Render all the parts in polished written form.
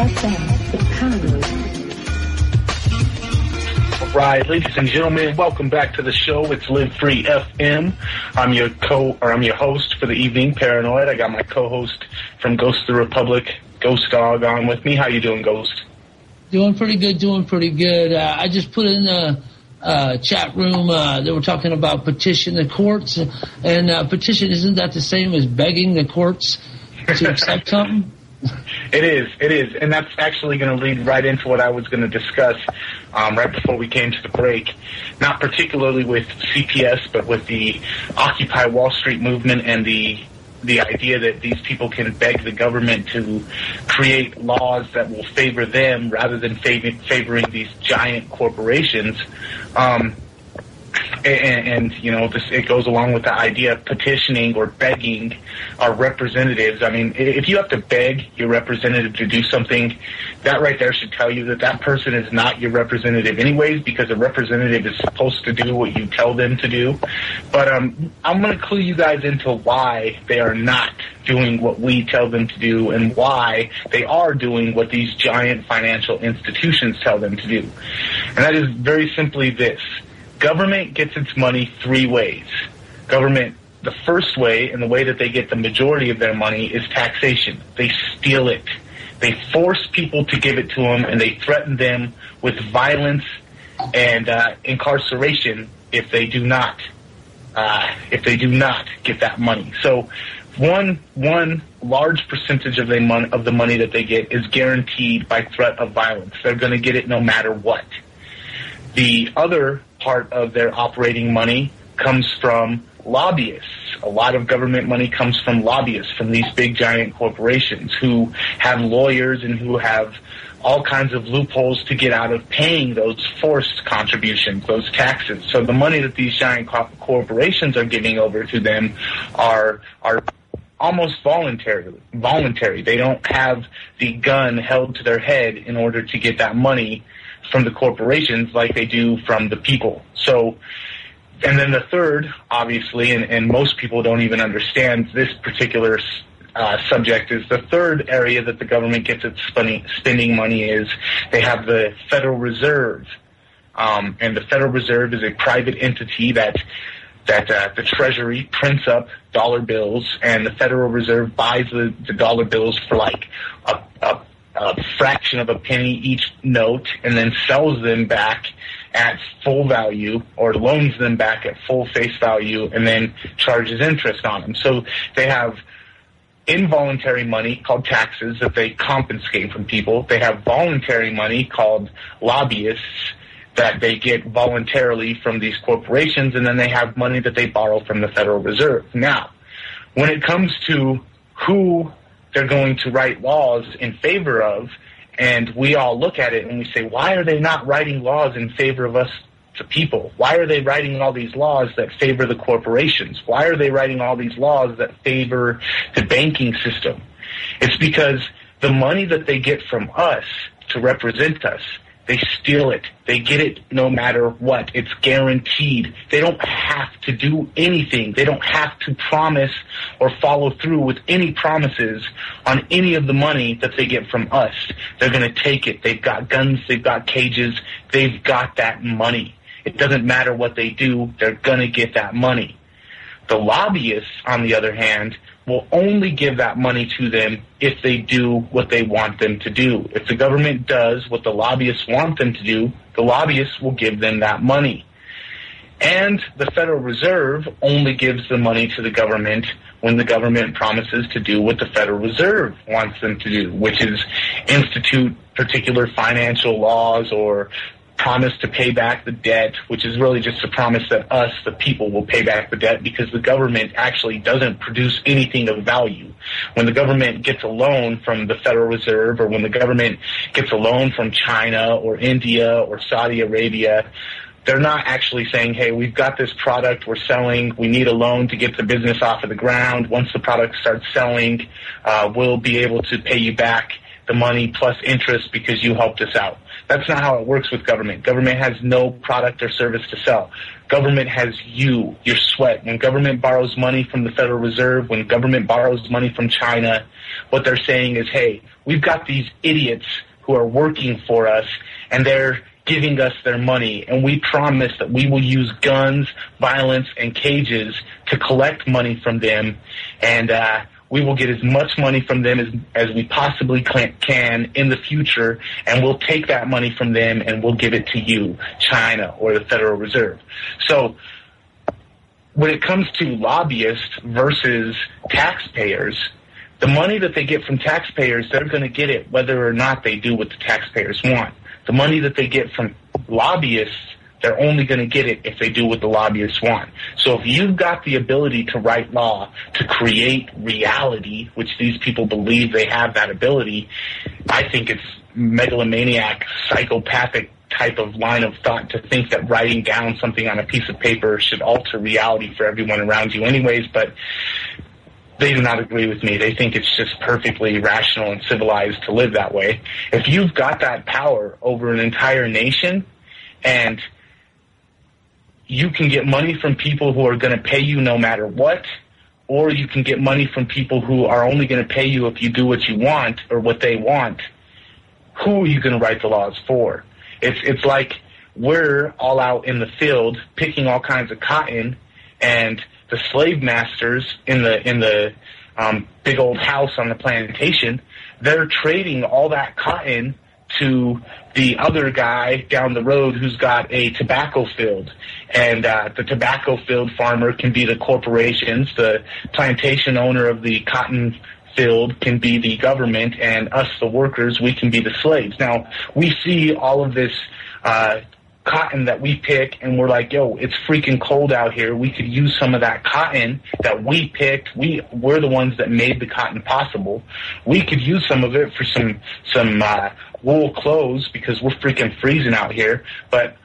LiveFreeFM, Paranoid. All right, ladies and gentlemen, welcome back to the show. It's LiveFreeFM. I'm your host for the evening, Paranoid. I got my co-host from Ghost of the Republic, Ghost Dog, on with me. How you doing, Ghost? Doing pretty good. I just put in a chat room. They were talking about petition the courts, and petition, isn't that the same as begging the courts to accept something? It is, and that's actually going to lead right into what I was going to discuss right before we came to the break. Not particularly with CPS, but with the Occupy Wall Street movement and the idea that these people can beg the government to create laws that will favor them rather than favoring these giant corporations. And you know, it goes along with the idea of petitioning or begging our representatives. I mean, if you have to beg your representative to do something, that right there should tell you that that person is not your representative anyways, because a representative is supposed to do what you tell them to do. But I'm going to clue you guys into why they are not doing what we tell them to do and why they are doing what these giant financial institutions tell them to do. And that is very simply this. Government gets its money three ways. Government, the first way, and the way that they get the majority of their money, is taxation. They steal it. They force people to give it to them, and they threaten them with violence and incarceration if they do not get that money. So one large percentage of the money that they get is guaranteed by threat of violence. They're going to get it no matter what. The other part of their operating money comes from lobbyists. A lot of government money comes from lobbyists, from these big giant corporations who have lawyers and who have all kinds of loopholes to get out of paying those forced contributions, those taxes. So the money that these giant corporations are giving over to them are almost voluntary. They don't have the gun held to their head in order to get that money from the corporations like they do from the people. So, and then the third, obviously, and most people don't even understand this particular subject, is the third area that the government gets its spending money is they have the Federal Reserve. And the Federal Reserve is a private entity that the Treasury prints up dollar bills, and the Federal Reserve buys the dollar bills for like a fraction of a penny each note, and then sells them back at full value, or loans them back at full face value, and then charges interest on them. So they have involuntary money called taxes that they confiscate from people. They have voluntary money called lobbyists that they get voluntarily from these corporations, and then they have money that they borrow from the Federal Reserve. Now, when it comes to who they're going to write laws in favor of, and we all look at it and we say, why are they not writing laws in favor of us, the people? Why are they writing all these laws that favor the corporations? Why are they writing all these laws that favor the banking system? It's because the money that they get from us to represent us, they steal it. They get it no matter what. It's guaranteed. They don't have to do anything. They don't have to promise or follow through with any promises on any of the money that they get from us. They're going to take it. They've got guns. They've got cages. They've got that money. It doesn't matter what they do. They're going to get that money. The lobbyists, on the other hand, will only give that money to them if they do what they want them to do. If the government does what the lobbyists want them to do, the lobbyists will give them that money. And the Federal Reserve only gives the money to the government when the government promises to do what the Federal Reserve wants them to do, which is institute particular financial laws or promise to pay back the debt, which is really just a promise that us, the people, will pay back the debt, because the government actually doesn't produce anything of value. When the government gets a loan from the Federal Reserve, or when the government gets a loan from China or India or Saudi Arabia, they're not actually saying, hey, we've got this product we're selling, we need a loan to get the business off of the ground. Once the product starts selling, we'll be able to pay you back the money plus interest because you helped us out. That's not how it works with government. Government has no product or service to sell. Government has you, your sweat. When government borrows money from the Federal Reserve, when government borrows money from China, what they're saying is, hey, we've got these idiots who are working for us, and they're giving us their money, and we promise that we will use guns, violence, and cages to collect money from them, and we will get as much money from them as we possibly can in the future, and we'll take that money from them and we'll give it to you, China, or the Federal Reserve. So when it comes to lobbyists versus taxpayers, the money that they get from taxpayers, they're going to get it whether or not they do what the taxpayers want. The money that they get from lobbyists, they're only going to get it if they do what the lobbyists want. So if you've got the ability to write law, to create reality, which these people believe they have that ability, I think it's megalomaniac, psychopathic type of line of thought to think that writing down something on a piece of paper should alter reality for everyone around you anyways, but they do not agree with me. They think it's just perfectly rational and civilized to live that way. If you've got that power over an entire nation, and you can get money from people who are going to pay you no matter what, or you can get money from people who are only going to pay you if you do what you want or what they want, who are you going to write the laws for? It's like we're all out in the field picking all kinds of cotton, and the slave masters in the big old house on the plantation, they're trading all that cotton to the other guy down the road who's got a tobacco field. And the tobacco field farmer can be the corporations, the plantation owner of the cotton field can be the government, and us, the workers, we can be the slaves. Now, we see all of this cotton that we pick, and we're like, yo, it's freaking cold out here. We could use some of that cotton that we picked. We're the ones that made the cotton possible. We could use some of it for some wool clothes because we're freaking freezing out here. But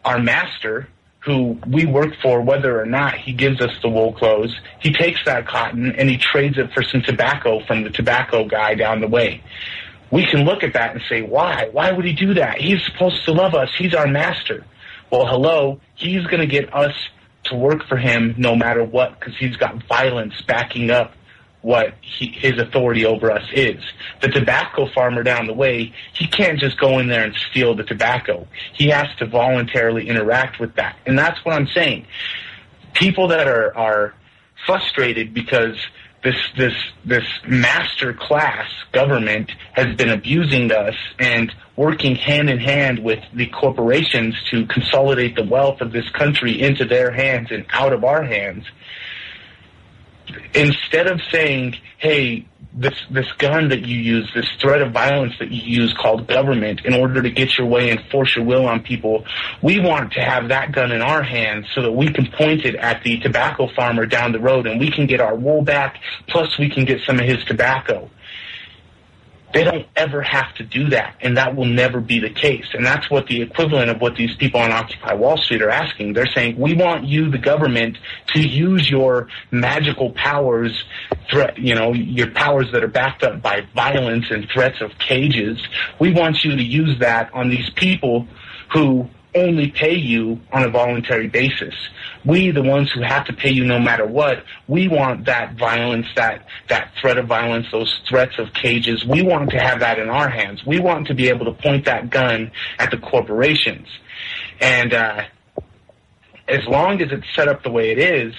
our master, who we work for, whether or not he gives us the wool clothes, he takes that cotton and he trades it for some tobacco from the tobacco guy down the way. We can look at that and say, why? Why would he do that? He's supposed to love us. He's our master. Well, hello, he's going to get us to work for him no matter what, because he's got violence backing up what his authority over us is. The tobacco farmer down the way, he can't just go in there and steal the tobacco. He has to voluntarily interact with that. And that's what I'm saying. People that are frustrated because this master class government has been abusing us and working hand in hand with the corporations to consolidate the wealth of this country into their hands and out of our hands. Instead of saying, hey, this gun that you use, this threat of violence that you use called government in order to get your way and force your will on people, we want to have that gun in our hands so that we can point it at the tobacco farmer down the road and we can get our wool back, plus we can get some of his tobacco. They don't ever have to do that, and that will never be the case. And that's what the equivalent of what these people on Occupy Wall Street are asking. They're saying, we want you, the government, to use your magical powers, your powers that are backed up by violence and threats of cages. We want you to use that on these people who only pay you on a voluntary basis. We, the ones who have to pay you no matter what, we want that violence, that threat of violence, those threats of cages. We want to have that in our hands. We want to be able to point that gun at the corporations. And as long as it's set up the way it is,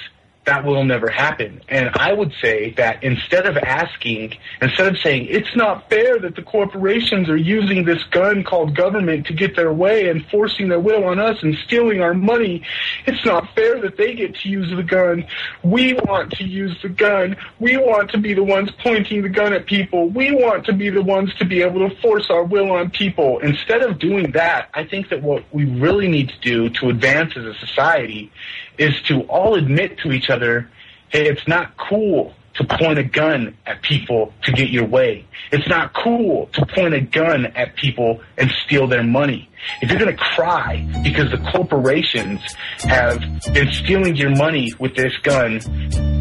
that will never happen. And I would say that instead of saying, it's not fair that the corporations are using this gun called government to get their way and forcing their will on us and stealing our money, it's not fair that they get to use the gun. We want to use the gun. We want to be the ones pointing the gun at people. We want to be the ones to be able to force our will on people. Instead of doing that, I think that what we really need to do to advance as a society is to all admit to each other, hey, it's not cool to point a gun at people to get your way. It's not cool to point a gun at people and steal their money. If you're going to cry because the corporations have been stealing your money with this gun,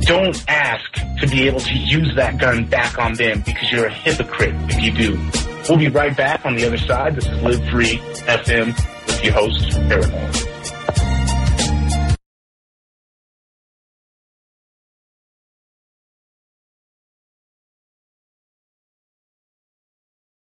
don't ask to be able to use that gun back on them, because you're a hypocrite if you do. We'll be right back on the other side. This is LiveFreeFM with your host, Paranoid.